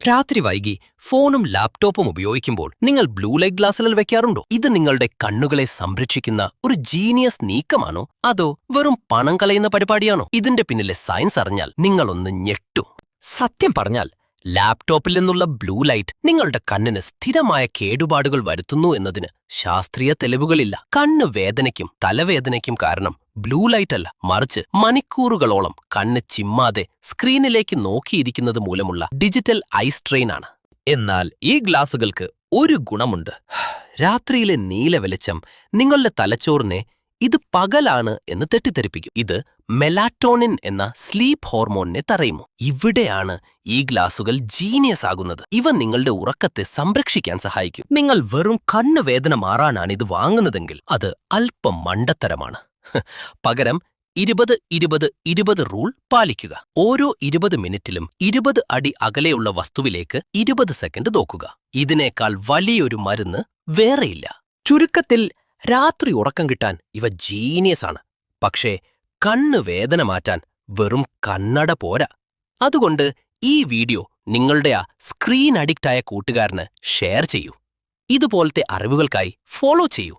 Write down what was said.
രാത്രി വൈകി ഫോണും ലാപ്ടോപ്പും ഉപയോഗിക്കുമ്പോൾ നിങ്ങൾ ബ്ലൂ ലൈറ്റ് ഗ്ലാസുകൾ വെക്കാറുണ്ടോ? ഇത് നിങ്ങളുടെ കണ്ണുകളെ സംരക്ഷിക്കുന്ന ഒരു ജീനിയസ് നീക്കമാണോ? അതോ വെറും പണം കളയുന്ന പരിപാടിയാണോ? ഇതിന്റെ പിന്നിലെ സയൻസ് അറിഞ്ഞാൽ നിങ്ങളൊന്ന് ഞെട്ടും. സത്യം പറഞ്ഞാൽ ലാപ്ടോപ്പിൽ നിന്നുള്ള ബ്ലൂ ലൈറ്റ് നിങ്ങളുടെ കണ്ണിന് സ്ഥിരമായ കേടുപാടുകൾ വരുത്തുന്നു എന്നതിന് ശാസ്ത്രീയ തെളിവുകളില്ല. കണ്ണ് വേദനയ്ക്കും തലവേദനയ്ക്കും കാരണം ബ്ലൂ ലൈറ്റ് അല്ല, മറിച്ച് മണിക്കൂറുകളോളം കണ്ണ് ചിമ്മാതെ സ്ക്രീനിലേക്ക് നോക്കിയിരിക്കുന്നത് മൂലമുള്ള ഡിജിറ്റൽ ഐ സ്ട്രെയിൻ ആണ്. എന്നാൽ ഈ ഗ്ലാസുകൾക്ക് ഒരു ഗുണമുണ്ട്. രാത്രിയിലെ നീല വെളിച്ചം നിങ്ങളുടെ തലച്ചോറിനെ ഇത് പകലാണ് എന്ന് തെറ്റിദ്ധരിപ്പിക്കും. ഇത് മെലാറ്റോണിൻ എന്ന സ്ലീപ്പ് ഹോർമോണിനെ തടയുമോ? ഇവിടെയാണ് ഈ ഗ്ലാസുകൾ ജീനിയസ് ആകുന്നത്. ഇവ നിങ്ങളുടെ ഉറക്കത്തെ സംരക്ഷിക്കാൻ സഹായിക്കും. നിങ്ങൾ വെറും കണ്ണുവേദന മാറാനാണ് ഇത് വാങ്ങുന്നതെങ്കിൽ അത് അല്പം മണ്ടത്തരമാണ്. പകരം 20-20-20 റൂൾ പാലിക്കുക. ഓരോ 20 മിനിറ്റിലും 20 അടി അകലെയുള്ള വസ്തുവിലേക്ക് 20 സെക്കൻഡ് നോക്കുക. ഇതിനേക്കാൾ വലിയൊരു മരുന്ന് വേറെയില്ല. ചുരുക്കത്തിൽ രാത്രി ഉറക്കം കിട്ടാൻ ഇവ ജീനിയസ് ആണ്. പക്ഷേ കണ്ണ് വേദന മാറ്റാൻ വെറും കണ്ണട പോരാ. അതുകൊണ്ട് ഈ വീഡിയോ നിങ്ങളുടെ ആ സ്ക്രീൻ അഡിക്റ്റായ കൂട്ടുകാരന് ഷെയർ ചെയ്യൂ. ഇതുപോലത്തെ അറിവുകൾക്കായി ഫോളോ ചെയ്യൂ.